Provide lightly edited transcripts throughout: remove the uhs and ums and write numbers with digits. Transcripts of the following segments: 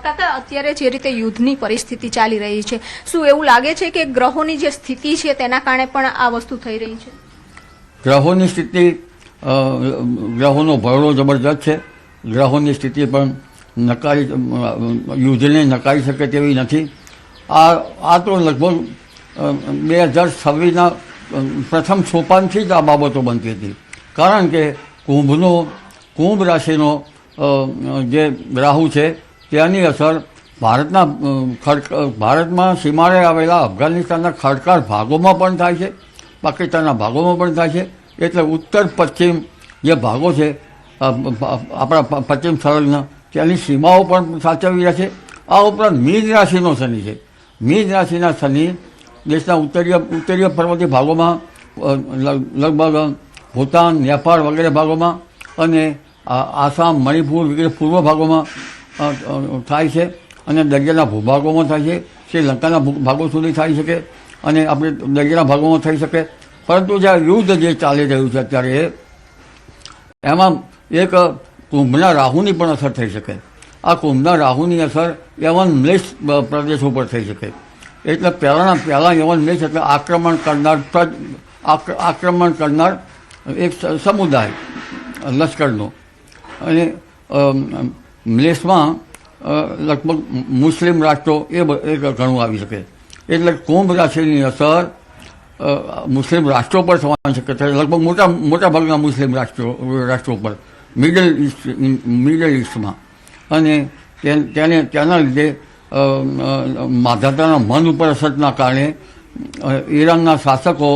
કાકા, અત્યારે જે રીતે યુદ્ધની પરિસ્થિતિ ચાલી રહી છે, શું એવું લાગે છે કે ગ્રહોની જે સ્થિતિ છે તેના કારણે પણ આ વસ્તુ થઈ રહી છે? ગ્રહોની સ્થિતિ, ગ્રહોનો ભરડો જબરજસ્ત છે. ગ્રહોની સ્થિતિ પણ યુદ્ધને નકારી શકે તેવી નથી. આ તો લગભગ 2026ના પ્રથમ સોપાનથી જ આ બાબતો બનતી હતી. કારણ કે કુંભ રાશિનો જે રાહુ છે તેની અસર ભારતમાં સીમાડે આવેલા અફઘાનિસ્તાનના ખડકાળ ભાગોમાં પણ થાય છે, પાકિસ્તાનના ભાગોમાં પણ થાય છે. એટલે ઉત્તર પશ્ચિમ જે ભાગો છે આપણા પશ્ચિમ સરહદના, ત્યાંની સીમાઓ પણ સાચવી રહ્યા છે. આ ઉપરાંત મીન રાશિનો શનિ છે. મીન રાશિના શનિ દેશના ઉત્તરીય પર્વતીય ભાગોમાં, લગભગ ભૂતાન, નેપાળ વગેરે ભાગોમાં અને આસામ, મણિપુર વગેરે પૂર્વ ભાગોમાં થાય છે અને દરિયાના ભૂભાગોમાં થાય છે. શ્રીલંકાના ભાગો સુધી થઈ શકે અને આપણે દરિયાના ભાગોમાં થઈ શકે. પરંતુ જે યુદ્ધ જે ચાલી રહ્યું છે અત્યારે, એમાં એક કુંભના રાહુની પણ અસર થઈ શકે. આ કુંભના રાહુની અસર યવન મલેશ પ્રદેશ ઉપર થઈ શકે. એટલે પહેલાં યવન મલેશ એટલે આક્રમણ કરનાર એક સમુદાય લશ્કરનો. અને મલેશમાં લગભગ મુસ્લિમ રાષ્ટ્રો એ ઘણું આવી શકે. એટલે કુંભ રાશિની અસર મુસ્લિમ રાષ્ટ્રો પર થવાની શક્યતા છે. લગભગ મોટા ભાગના મુસ્લિમ રાષ્ટ્રો પર, મિડલ ઇસ્ટમાં. અને ત્યાંના લીધે માધાતાના મન ઉપર અસરના કારણે ઈરાનના શાસકો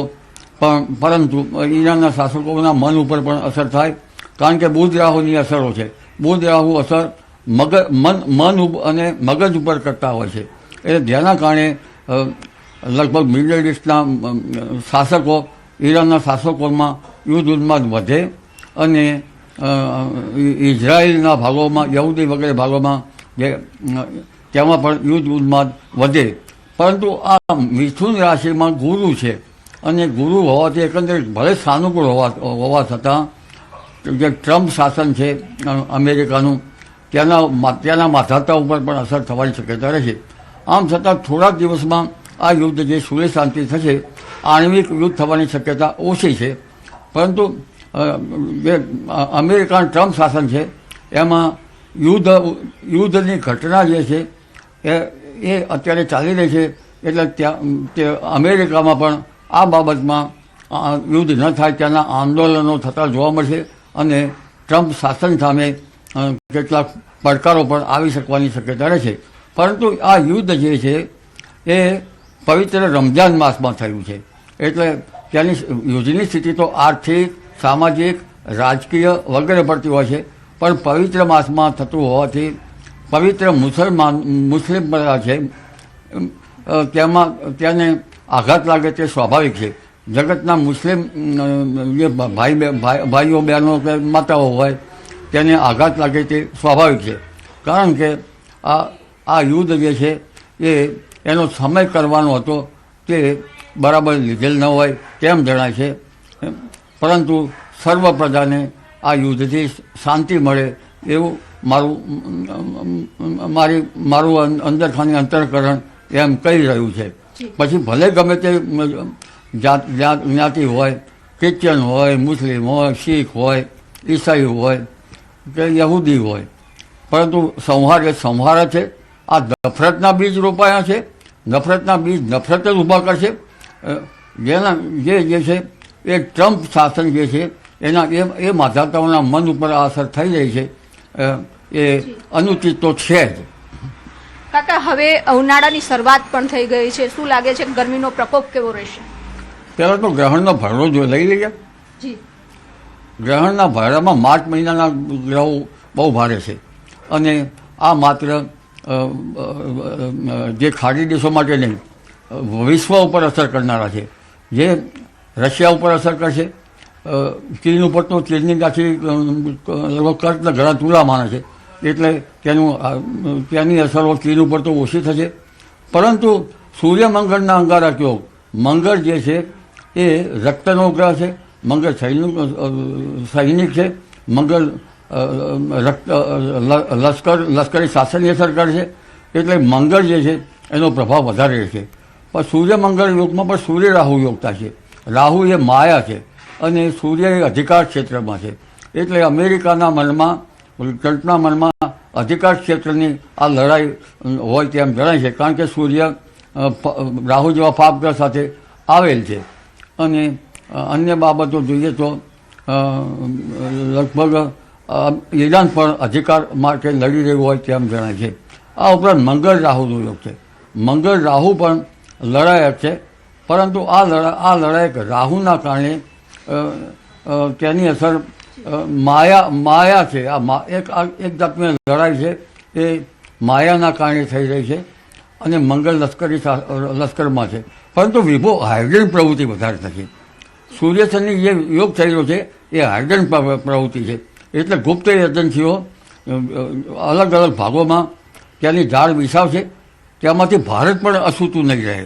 પરંતુ ઈરાનના શાસકોના મન ઉપર પણ અસર થાય. કારણ કે બુધ રાહુની અસરો છે. બુધ રાહુ અસર મન અને મગજ ઉપર કરતા હોય છે. એટલે જેના કારણે લગભગ મિડલ ઇસ્ટના શાસકો, ઈરાનના શાસકોમાં યુદ્ધ ઉન્માદ વધે અને ઇઝરાયલના ભાગોમાં, યહૂદી વગેરે ભાગોમાં તેમાં પણ યુદ્ધ ઉન્માદ વધે. પરંતુ આ મિથુન રાશિમાં ગુરુ છે અને ગુરુ હોવાથી એકંદરે ભલે સાનુકૂળ હોવા છતાં જે ટ્રમ્પ શાસન છે અમેરિકાનું, ત્યાંના માધાતા ઉપર પણ અસર થવાની શક્યતા રહેશે. આમ છતાં થોડાક દિવસમાં આ યુદ્ધ જે સુરે શાંતિ થશે, આણ્વિક યુદ્ધ થવાની શક્યતા ઓછી છે. પરંતુ જે અમેરિકાનું ટ્રમ્પ શાસન છે એમાં યુદ્ધની ઘટના જે છે એ અત્યારે ચાલી રહી છે. એટલે અમેરિકામાં પણ આ બાબતમાં યુદ્ધ ન થાય ત્યાંના આંદોલનો થતા જોવા મળશે અને ટ્રમ્પ શાસન સામે કેટલાક પડકારો પણ આવી શકવાની શક્યતા રહે છે. પરંતુ આ યુદ્ધ જે છે એ પવિત્ર રમજાન માસમાં થયું છે. એટલે ત્યાંની યુદ્ધની સ્થિતિ તો આર્થિક, સામાજિક, રાજકીય વગેરે પડતી હોય છે. પણ પવિત્ર માસમાં થતું હોવાથી પવિત્ર મુસ્લિમ છે ત્યાંને આઘાત લાગે તે સ્વાભાવિક છે. જગતના મુસ્લિમ જે ભાઈઓ બહેનો કે માતાઓ હોય તેને આઘાત લાગે તે સ્વાભાવિક છે. કારણ કે આ યુદ્ધ જે છે એનો સમય કરવાનો હતો તે બરાબર લીધેલ ન હોય તેમ જણાય છે. પરંતુ સર્વ પ્રજાને આ યુદ્ધથી શાંતિ મળે એવું મારું અંદરખાની અંતરકરણ એમ કહી રહ્યું છે. પછી ભલે ગમે તે જ્ઞાતિ હોય, ક્રિશ્ચિયન હોય, મુસ્લિમ હોય, શીખ હોય, ઈસાઈ હોય કે યહૂદી હોય, પરંતુ સંહાર એ સંહાર છે. આ નફરતના બીજ રોપાયા છે. નફરતના બીજ નફરત જ ઊભા કરશે. જે છે એ ટ્રમ્પ શાસન જે છે એ માધાતાઓના મન ઉપર આ અસર થઈ રહી છે. એ અનુચિત તો છે જ. કાકા, હવે ઉનાળાની શરૂઆત પણ થઈ ગઈ છે. શું લાગે છે ગરમીનો પ્રકોપ કેવો રહેશે? પહેલાં તો ગ્રહણનો ભરડો લઈ લઈએ. ગ્રહણના ભરડામાં માર્ચ મહિનાના ગ્રહો બહુ ભારે છે અને આ માત્ર જે ખાડી દેશો માટે નહીં, વિશ્વ ઉપર અસર કરનારા છે. જે રશિયા ઉપર અસર કરશે, ચીન ઉપર તો ચીનની ગાંઠી લગભગ કર્કના ઘણા તુલામાના છે. એટલે ત્યાંની અસરો ચીન ઉપર તો ઓછી થશે. પરંતુ સૂર્યમંગળના અંગારક યોગ, મંગળ જે છે એ રક્તનો ગ્રહ છે. મંગળ સૈનિક છે. મંગળ લશ્કરી શાસનની અસર કરશે એટલે મંગળ જે છે એનો પ્રભાવ વધારે રહેશે. પણ સૂર્ય મંગળ યોગમાં પણ સૂર્ય રાહુ યોગતા છે. રાહુ એ માયા છે અને સૂર્ય એ અધિકાર ક્ષેત્રમાં છે. એટલે અમેરિકાના મનમાં, ટ્રમ્પના મનમાં અધિકાર ક્ષેત્રની આ લડાઈ હોય તેમ જણાય છે, કારણ કે સૂર્ય રાહુ જેવા પાપગ્રહ સાથે આવેલ છે. અને અન્ય બાબતો જોઈએ તો લગભગ ઈરાન પણ અધિકાર માટે લડી રહ્યું હોય તેમ જણાય છે. આ ઉપરાંત મંગળ રાહુનો યોગ છે. મંગળ રાહુ પણ લડાયક છે, પરંતુ આ લડાયક રાહુના કારણે તેની અસર માયા છે. એક જાતની લડાઈ છે એ માયાના કારણે થઈ રહી છે અને મંગળ લશ્કરમાં છે. પરંતુ વિભો હાઇડ્રેન પ્રવૃત્તિ વધારે થશે. સૂર્ય શનિ જે યોગ થઈ રહ્યો છે એ હાઇડ્રેન પ્રવૃત્તિ છે. એટલે ગુપ્ત એજન્સીઓ અલગ અલગ ભાગોમાં ત્યાંની ઝાડ વિસાવશે, તેમાંથી ભારત પણ અછૂતું નહીં રહે.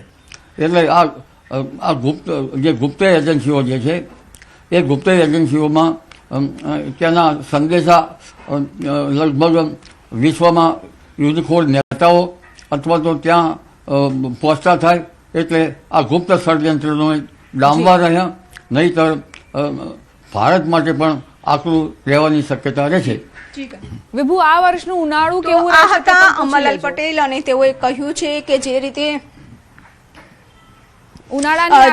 એટલે આ ગુપ્ત એજન્સીઓ જે છે એ ગુપ્ત એજન્સીઓમાં ત્યાંના સંદેશા લગભગ વિશ્વમાં યુદ્ધખોર નેતાઓ અથવા તો ત્યાં પહોંચતા થાય. એટલે આ ગુપ્ત ષડયંત્રનો ડામવા રહ્યા, નહીંતર ભારત માટે પણ આકરું રહેવાની શક્યતા રહે છે. વિભુ, આ વર્ષનું ઉનાળુ કેવું આ હતા અમરલાલ પટેલ અને તેઓએ કહ્યું છે કે જે રીતે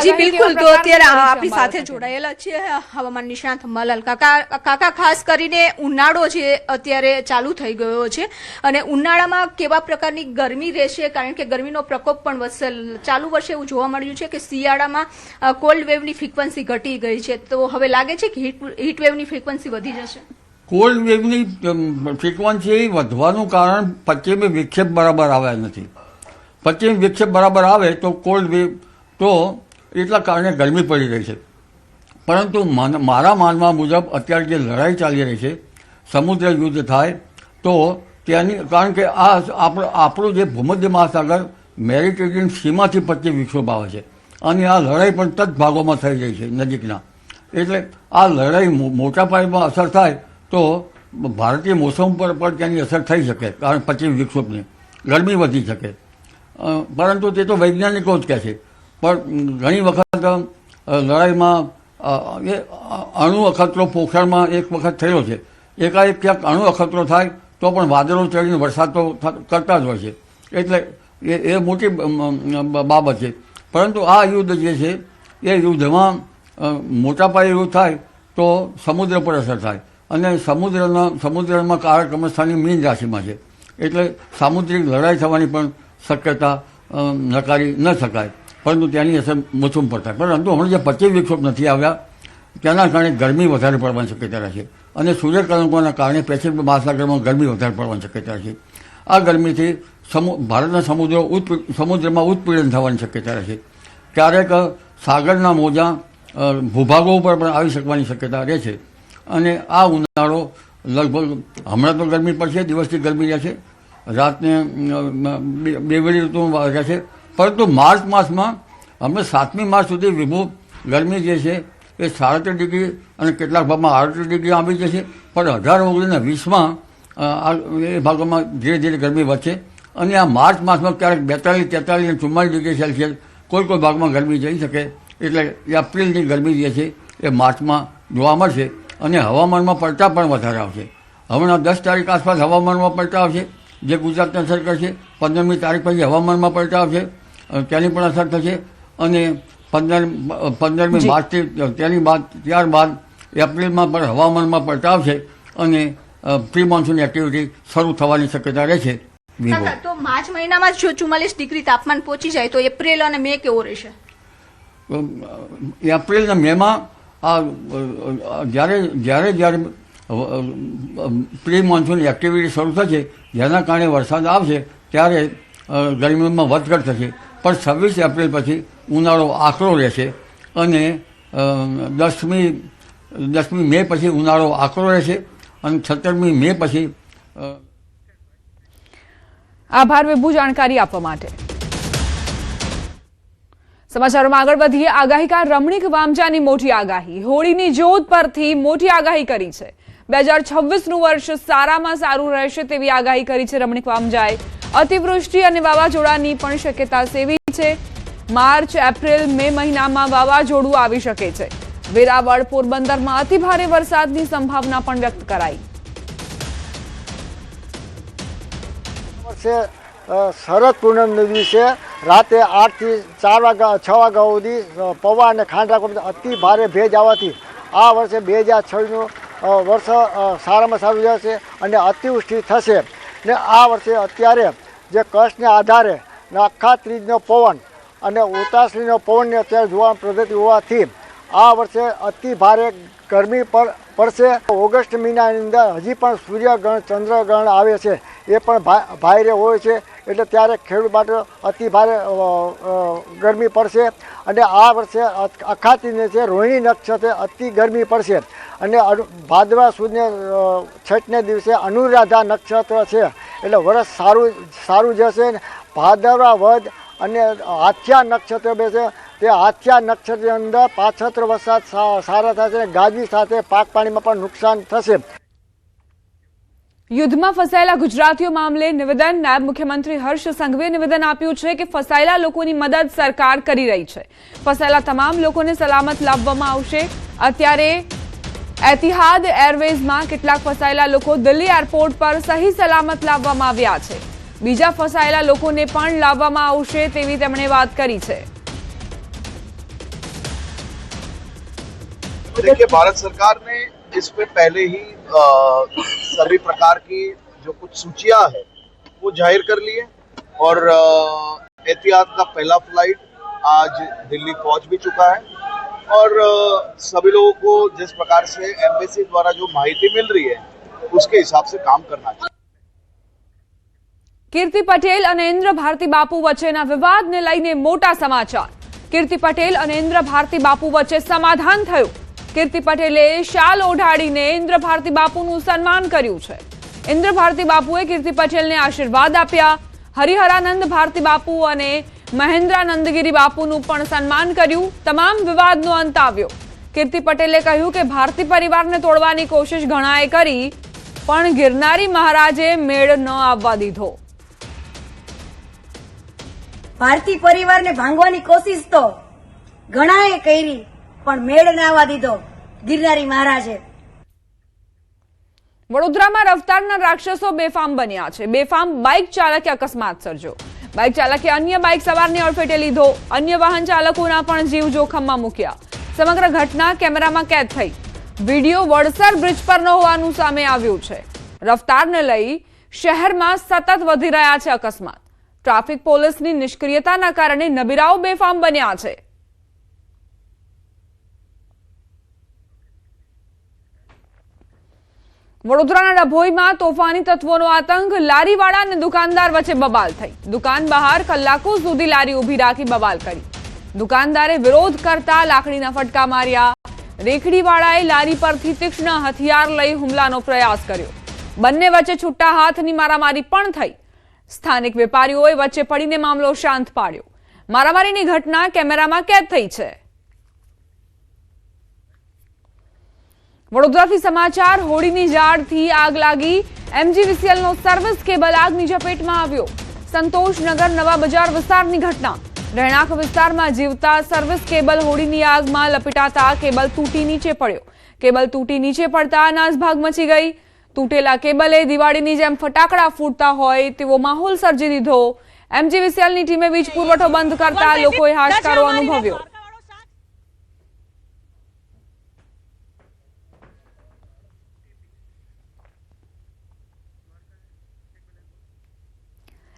જી બિલકુલ. તો અત્યારે આપણી સાથે જોડાયેલા છે હવામાન નિષ્ણાત અંબાલાલ કાકા. ખાસ કરીને ઉનાળો જે અત્યારે ચાલુ થઈ ગયો છે અને ઉનાળામાં કેવા પ્રકારની ગરમી રહેશે, કારણ કે ગરમીનો પ્રકોપ પણ વધશે. ચાલુ વર્ષે એવું જોવા મળ્યું છે કે શિયાળામાં કોલ્ડ વેવની ફ્રીક્વન્સી ઘટી ગઈ છે, તો હવે લાગે છે કે હીટ વેવની ફ્રીક્વન્સી વધી જશે. કોલ્ડ વેવની ફ્રીક્વન્સી વધવાનું કારણ પશ્ચિમી વિક્ષેપ બરાબર આવ્યા નથી. પશ્ચિમી વિક્ષેપ બરાબર આવે તો કોલ્ડ વેવ તો એટલા કારણે ગરમી પડી રહી છે. પરંતુ મારા માનવા મુજબ અત્યારે જે લડાઈ ચાલી રહી છે, સમુદ્ર યુદ્ધ થાય તો ત્યાંની, કારણ કે આપણું જે ભૂમધ્ય મહાસાગર મેડિટેરિયન સીમાથી પશ્ચિમ વિક્ષેપ આવે છે અને આ લડાઈ પણ તજ ભાગોમાં થઈ રહી છે નજીકના. એટલે આ લડાઈ મોટા પાયેમાં અસર થાય તો ભારતીય મોસમ પર પણ તેની અસર થઈ શકે, કારણ પશ્ચિમ વિક્ષેપની ગરમી વધી શકે. પરંતુ તે તો વૈજ્ઞાનિકો જ કહે છે. પણ ઘણી વખત લડાઈમાં અણુ અખતરો પોખરણમાં એક વખત થયો છે. એકાએક ક્યાંક અણુ અખતરો થાય તો પણ વાદળો ચડીને વરસાદ તો કરતા જ હોય છે. એટલે એ મોટી બાબત છે. પરંતુ આ યુદ્ધ જે છે એ યુદ્ધમાં મોટા પાયે યુદ્ધ થાય તો સમુદ્ર પર અસર થાય અને સમુદ્રમાં કારક સ્થાની મીન રાશિમાં છે. એટલે સામુદ્રિક લડાઈ થવાની પણ શક્યતા નકારી ન શકાય, પરંતુ તેની અસર મોસમ પર થાય. પરંતુ હમણાં જે પશ્ચિમ વિક્ષેપ નથી આવ્યા તેના કારણે ગરમી વધારે પડવાની શક્યતા રહે છે અને સૂર્યકલંકોના કારણે પેસિફિક મહાસાગરમાં ગરમી વધારે પડવાની શક્યતા રહે છે. આ ગરમીથી ભારતના સમુદ્રમાં ઉત્પીડન થવાની શક્યતા રહે છે. ક્યારેક સાગરના મોજા ભૂભાગો ઉપર પણ આવી શકવાની શક્યતા રહે છે. અને આ ઉનાળો લગભગ હમણાં તો ગરમી પડશે, દિવસથી ગરમી રહેશે, રાતને બે વેળી ઋતુ રહે છે. પરંતુ માર્ચ માસમાં હમણાં 7મી માર્ચ સુધી વિભુ ગરમી જે છે એ 37 ડિગ્રી અને કેટલાક ભાગમાં 38 ડિગ્રી આવી જશે. પણ 1819-20માં એ ભાગોમાં ધીરે ધીરે ગરમી વધશે અને આ માર્ચ માસમાં ક્યારેક 42, 43 અને 44 ડિગ્રી સેલ્સિયસ કોઈ ભાગમાં ગરમી જઈ શકે. એટલે એપ્રિલની ગરમી જે છે એ માર્ચમાં જોવા મળશે અને હવામાનમાં પલટા પણ વધારે આવશે. હમણાં 10 તારીખ આસપાસ હવામાનમાં પલટા આવશે જે ગુજરાતને અસર કરશે. 15મી તારીખ પછી હવામાનમાં પલટા આવશે, તેની પણ અસર થશે. અને 15મી માર્ચથી ત્યારબાદ એપ્રિલમાં પણ હવામાનમાં પલટા આવશે અને પ્રી મોન્સૂન એક્ટિવિટી શરૂ થવાની શક્યતા રહેશે. તો માર્ચ મહિનામાં જો 44 ડિગ્રી તાપમાન પહોંચી જાય તો એપ્રિલ અને મે કેવો રહેશે? એપ્રિલ અને મેમાં જ્યારે પ્રી મોન્સૂન એક્ટિવિટી શરૂ થશે, જેના કારણે વરસાદ આવશે, ત્યારે ગરમીમાં વધઘટ થશે. પણ 26 એપ્રિલ પછી ઉનાળો આકરો રહેશે અને 10મી મે પછી ઉનાળો આકરો રહેશે અને 17મી મે પછી. આભાર વિભુ જાણકારી આપવા માટે. સમાચારોમાં આગળ વધીએ. આગાહીકાર રમણીક વામજાની મોટી આગાહી. હોળીની જોત પરથી મોટી આગાહી કરી છે. 2026નું વર્ષ સારામાં સારું રહેશે તેવી આગાહી કરી છે રમણીક વામજાએ. અતિવૃષ્ટિ અને વાવાઝોડાની પણ શક્યતા સેવી છે. માર્ચ, એપ્રિલ, મે મહિનામાં વાવાઝોડું આવી શકે છે. વેરાવળ, પોરબંદરમાં અતિભારે વરસાદની સંભાવના પણ વ્યક્ત કરાઈ. શરદ પૂનમના દિવસે રાતે 8 થી 4 વાગ્યા 6 વાગ્યા સુધી પૌવા અને ખાંડરા અતિ ભારે ભેજ આવવાથી આ વર્ષે 2026નું વર્ષ સારામાં સારું જશે અને અતિવૃષ્ટિ થશે. ને આ વર્ષે અત્યારે જે કચ્છને આધારે આખા ત્રીજનો પવન અને ઉતાસણીનો પવનની અત્યારે જોવા પદ્ધતિ હોવાથી આ વર્ષે અતિ ભારે ગરમી પડશે. ઓગસ્ટ મહિનાની અંદર હજી પણ સૂર્યગ્રહણ ચંદ્રગ્રહણ આવે છે, એ પણ ભારે હોય છે, એટલે ત્યારે ખેડૂત માટે અતિ ભારે ગરમી પડશે. અને આ વર્ષે અખાતીને છે રોહિણી નક્ષત્રે અતિ ગરમી પડશે. અને ભાદરવા સુદને છઠને દિવસે અનુરાધા નક્ષત્ર છે, એટલે વર્ષ સારું જશે. ભાદરવા વધ અને હાથિયા નક્ષત્ર બેસે, તે હાથિયા નક્ષત્રની અંદર પાછત્ર વરસાદ સારા થશે. ગાજવી સાથે પાક પાણીમાં પણ નુકસાન થશે. યુદ્ધમાં ફસાયેલા ગુજરાતીઓ મામલે નિવેદન. નાયબ મુખ્યમંત્રી હર્ષ સંઘવીએ નિવેદન આપ્યું છે કે ફસાયેલા લોકોની મદદ સરકાર કરી રહી છે. ફસાયેલા તમામ લોકોને સલામત લાવવામાં આવશે. અત્યારે એતિહાદ એરવેઝમાં કેટલાક ફસાયેલા લોકો દિલ્હી એરપોર્ટ પર સહી સલામત લાવવામાં આવ્યા છે. બીજા ફસાયેલા લોકોને પણ લાવવામાં આવશે તેવી તેમણે વાત કરી છે. देखिए, भारत सरकार ने इस पे पहले ही सभी प्रकार की जो कुछ सूचियां है वो जाहिर कर ली है और एहतियात का पहला फ्लाइट आज दिल्ली पहुंच भी चुका है और सभी लोगों को जिस प्रकार से एम्बेसी द्वारा जो माहिती मिल रही है उसके हिसाब से काम करना चाहिए. કીર્તિ પટેલ અને ઇન્દ્ર ભારતી બાપુ વચ્ચેના વિવાદને લઈને મોટા સમાચાર. કીર્તિ પટેલ અને ઇન્દ્ર ભારતી બાપુ વચ્ચે સમાધાન થયું. કીર્તિ પટેલે શાલ ઓઢાડીને ઇન્દ્ર ભારતી બાપુનું સન્માન કર્યું છે. ઇન્દ્ર ભારતી બાપુએ કીર્તિ પટેલને આશીર્વાદ આપ્યા. હરિહરાનંદ ભારતી બાપુ અને મહેન્દ્રાનંદગીરી બાપુનું પણ સન્માન કર્યું. તમામ વિવાદનો અંત આવ્યો. કીર્તિ પટેલે કહ્યું કે ભારતી પરિવારને તોડવાની કોશિશ ઘણાએ કરી, પણ ગિરનારી મહારાજે મેળ ન આવવા દીધો. ભારતી પરિવારને ભાંગવાની કોશિશ તો ઘણાએ કરી, પણ મેળ ના આવવા દીધો ગિરનારી મહારાજે. વડોદરામાં રફતારના રાક્ષસો બેફામ બન્યા છે. બેફામ બાઇક ચાલકે અકસ્માત સર્જ્યો. બાઇક ચાલકે અન્ય બાઇક સવારને અડફેટે લીધો. અન્ય વાહન ચાલકોના પણ જીવ જોખમમાં મૂક્યા. સમગ્ર ઘટના કેમેરામાં કેદ થઈ. વિડીયો વડસર બ્રિજ પરનો હોવાનું સામે આવ્યું છે. રફતારને લઈ શહેરમાં સતત વધી રહ્યા છે અકસ્માત. ટ્રાફિક પોલીસની નિષ્ક્રિયતાના કારણે નબીરાઓ બેફામ બન્યા છે. વડોદરાના ડભોઈમાં તોફાની તત્વોનો આતંક. લારીવાળા અને દુકાનદાર વચ્ચે બબાલ થઈ. દુકાન બહાર કલાકો સુધી લારી ઊભી રાખી બબાલ કરી. દુકાનદારે વિરોધ કરતા લાકડીના ફટકા માર્યા. રેખડીવાળાએ લારી પરથી તીક્ષ્ણ હથિયાર લઈ હુમલાનો પ્રયાસ કર્યો. બંને વચ્ચે છૂટા હાથની મારામારી પણ થઈ. સ્થાનિક વેપારીઓએ વચ્ચે પડીને મામલો શાંત પાડ્યો. મારામારીની ઘટના કેમેરામાં કેદ થઈ છે. વડોદરાથી સમાચાર. હોળીની ઝાડથી આગ લાગી. એમજીવીસીએલનો સર્વિસ કેબલ આગની ઝપેટમાં આવ્યો. સંતોષનગર નવા બજાર વિસ્તારની ઘટના. રહેણાંક વિસ્તારમાં જીવતા સર્વિસ કેબલ હોળીની આગમાં લપેટાતા કેબલ તૂટી નીચે પડ્યો. કેબલ તૂટી નીચે પડતા નાસભાગ મચી ગઈ. તૂટેલા કેબલે દિવાળીની જેમ ફટાકડા ફૂટતા હોય તેવો માહોલ સર્જી દીધો. એમજીવીસીએલની ટીમે વીજ પુરવઠો બંધ કરતા લોકોએ હાશકારો અનુભવ્યો.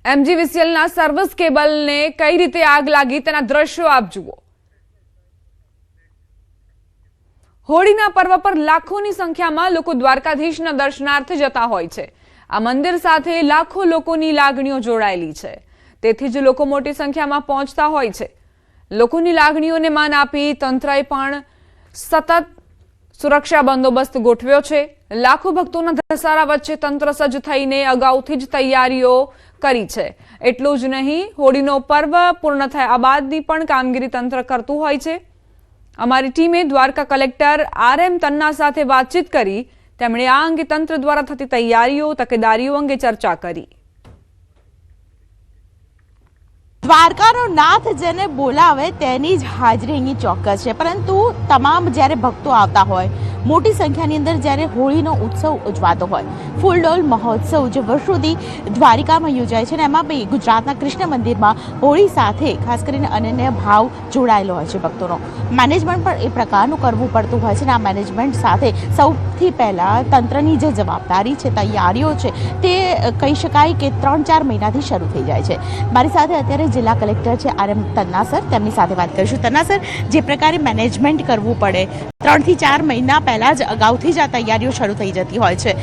એમજીવીસીએલના સર્વિસ કેબલને કઈ રીતે આગ લાગી તેના દ્રશ્યો આપ જુઓ. હોળીના પર્વ પર લાખોની સંખ્યામાં લોકો દ્વારકાધીશના દર્શનાર્થે જતા હોય છે. આ મંદિર સાથે લાખો લોકોની લાગણીઓ જોડાયેલી છે. તેથી જ લોકો મોટી સંખ્યામાં પહોંચતા હોય છે. લોકોની લાગણીઓને માન આપી તંત્રએ પણ સતત સુરક્ષા બંદોબસ્ત ગોઠવ્યો છે. લાખો ભક્તોના ધસારા વચ્ચે તંત્ર સજ્જ થઈને અગાઉથી જ તૈયારીઓ કરી છે. એટલું જ નહીં, હોળીનો પર્વ પૂર્ણ થયા બાદની પણ કામગીરી તંત્ર કરતું હોય છે. અમારી ટીમે દ્વારકા કલેક્ટર RM તન્ના સાથે વાતચીત કરી. તેમણે આ અંગે તંત્ર દ્વારા થતી તૈયારીઓ, તકેદારીઓ અંગે ચર્ચા કરી. દ્વારકાનો નાથ જેને બોલાવે તેની જ હાજરી અહીં ચોક્કસ છે, પરંતુ તમામ જ્યારે ભક્તો આવતા હોય, મોટી સંખ્યાની અંદર જ્યારે હોળીનો ઉત્સવ ઉજવાતો હોય, ફૂલડોલ મહોત્સવ જે વર્ષોથી દ્વારિકામાં યોજાય છે, ને એમાં બી ગુજરાતના કૃષ્ણ મંદિરમાં હોળી સાથે ખાસ કરીને અનન્ય ભાવ જોડાયેલો હોય છે ભક્તોનો. મેનેજમેન્ટ પણ એ પ્રકારનું કરવું પડતું હોય છે, ને આ મેનેજમેન્ટ સાથે સૌથી પહેલાં તંત્રની જે જવાબદારી છે, તૈયારીઓ છે, તે કહી શકાય કે 3-4 મહિનાથી શરૂ થઈ જાય છે. મારી સાથે અત્યારે જિલ્લા કલેક્ટર છે RM તન્ના સર, તેમની સાથે વાત કરીશું. તન્ના સર, જે પ્રકારે મેનેજમેન્ટ કરવું પડે, 3 થી 4 મહિના પહેલાં જ અગાઉથી જ આ તૈયારીઓ શરૂ થઈ જતી હોય છે.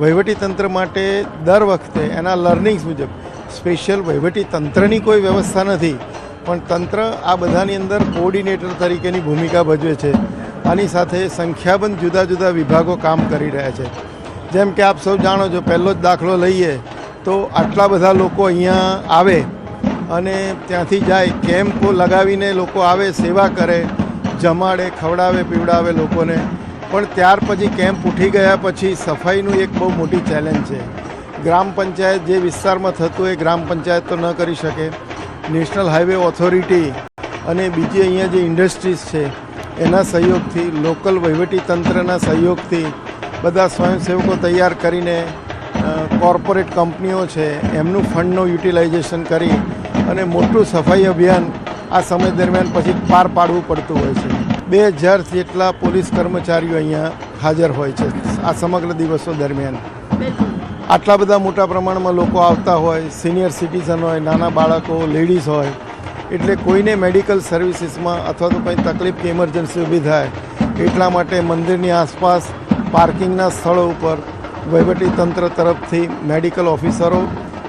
વહીવટી તંત્ર માટે દર વખતે એના લર્નિંગ્સ મુજબ સ્પેશિયલ વહીવટી તંત્રની કોઈ વ્યવસ્થા નથી, પણ તંત્ર આ બધાની અંદર કોઓર્ડિનેટર તરીકેની ભૂમિકા ભજવે છે. આની સાથે સંખ્યાબંધ જુદા જુદા વિભાગો કામ કરી રહ્યા છે. જેમ કે આપ સૌ જાણો છો, પહેલો જ દાખલો લઈએ તો આટલા બધા લોકો અહીંયા આવે અને ત્યાંથી જાય, કેમ્પો લગાવીને લોકો આવે, સેવા કરે, જમાડે, ખવડાવે, પીવડાવે લોકોને. પણ ત્યાર પછી કેમ્પ ઉઠી ગયા પછી સફાઈનું એક બહુ મોટી ચેલેન્જ છે. ગ્રામ પંચાયત જે વિસ્તારમાં થતું એ ગ્રામ પંચાયત તો ન કરી શકે. નેશનલ હાઈવે ઓથોરિટી અને બીજી અહીંયા જે ઇન્ડસ્ટ્રીઝ છે એના સહયોગથી, લોકલ વહીવટી તંત્રના સહયોગથી બધા સ્વયંસેવકો તૈયાર કરીને, કોર્પોરેટ કંપનીઓ છે એમનું ફંડનું યુટિલાઇઝેશન કરી અને મોટું સફાઈ અભિયાન આ સમય દરમિયાન પછી પાર પાડવું પડતું હોય છે. 2000 જેટલા પોલીસ કર્મચારીઓ અહીંયા હાજર હોય છે આ સમગ્ર દિવસો દરમિયાન. આટલા બધા મોટા પ્રમાણમાં લોકો આવતા હોય, સિનિયર સિટીઝન હોય, નાના બાળકો, લેડીઝ હોય, એટલે કોઈને મેડિકલ સર્વિસીસમાં અથવા તો કંઈ તકલીફ કે ઇમરજન્સી ઊભી થાય એટલા માટે મંદિરની આસપાસ પાર્કિંગના સ્થળો ઉપર વહીવટી તંત્ર તરફથી મેડિકલ ઓફિસરો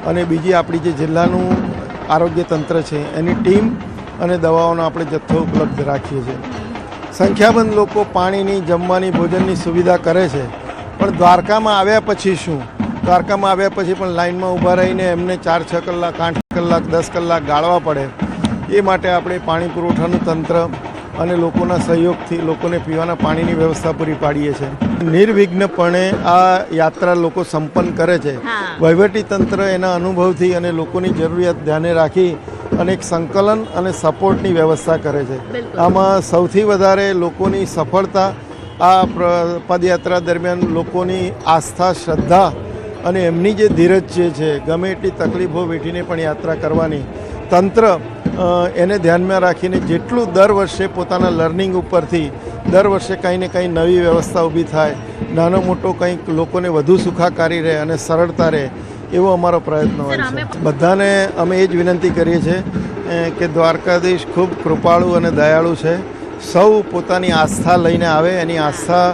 અને બીજી આપણી જે જિલ્લાનું આરોગ્ય તંત્ર છે એની ટીમ અને દવાઓનો આપણે જથ્થો ઉપલબ્ધ રાખીએ છીએ. સંખ્યાબંધ લોકો પાણીની, જમવાની, ભોજનની સુવિધા કરે છે. પણ દ્વારકામાં આવ્યા પછી શું? દ્વારકામાં આવ્યા પછી પણ લાઇનમાં ઊભા રહીને એમને 4-6 કલાક, 8 કલાક, 10 કલાક ગાળવા પડે. એ માટે આપણે પાણી પુરવઠાનું તંત્ર અને લોકોના સહયોગથી લોકોને પીવાના પાણીની વ્યવસ્થા પૂરી પાડીએ છીએ. નિર્વિઘ્નપણે આ યાત્રા લોકો સંપન્ન કરે છે. વહીવટી તંત્ર એના અનુભવથી અને લોકોની જરૂરિયાત ધ્યાને રાખી અને એક સંકલન અને સપોર્ટની વ્યવસ્થા કરે છે. આમાં સૌથી વધારે લોકોની સફળતા આ પદયાત્રા દરમિયાન લોકોની આસ્થા, શ્રદ્ધા અને એમની જે ધીરજ જે છે, ગમે એટલી તકલીફો વેઠીને પણ યાત્રા કરવાની, તંત્ર એને ધ્યાનમાં રાખીને જેટલું દર વર્ષે પોતાના લર્નિંગ ઉપરથી દર વર્ષે કંઈ ને કંઈ નવી વ્યવસ્થા ઊભી થાય, નાનો મોટો કંઈક લોકોને વધુ સુખાકારી રહે અને સરળતા રહે, એવો અમારો પ્રયત્ન હોય છે. બધાને અમે એ જ વિનંતી કરીએ છીએ કે દ્વારકાધીશ ખૂબ કૃપાળુ અને દયાળુ છે. સૌ પોતાની આસ્થા લઈને આવે, એની આસ્થા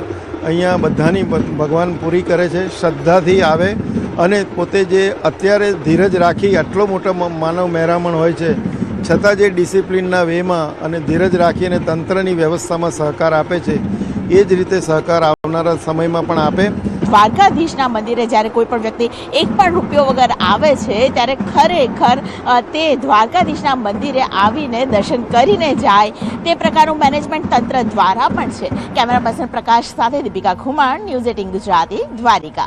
અહીંયા બધાની ભગવાન પૂરી કરે છે. શ્રદ્ધાથી આવે અને પોતે જે અત્યારે ધીરજ રાખી આટલો મોટો માનવ મહેરામણ હોય છે, છતાં જે ડિસિપ્લિનના વેમાં અને ધીરજ રાખીને તંત્રની વ્યવસ્થામાં સહકાર આપે છે, એ જ રીતે સહકાર આવનારા સમયમાં પણ આપે. દ્વારકાધીશના મંદિરે જ્યારે કોઈ પણ વ્યક્તિ 1 પણ રૂપિયો વગર આવે છે ત્યારે ખરેખર તે દ્વારકાધીશના મંદિરે આવીને દર્શન કરીને જાય, તે પ્રકારનું મેનેજમેન્ટ તંત્ર દ્વારા પણ છે. કેમેરા પર્સન પ્રકાશ સાથે દીપિકા ખુમાણ, ન્યૂઝ 18 ગુજરાતી, દ્વારિકા.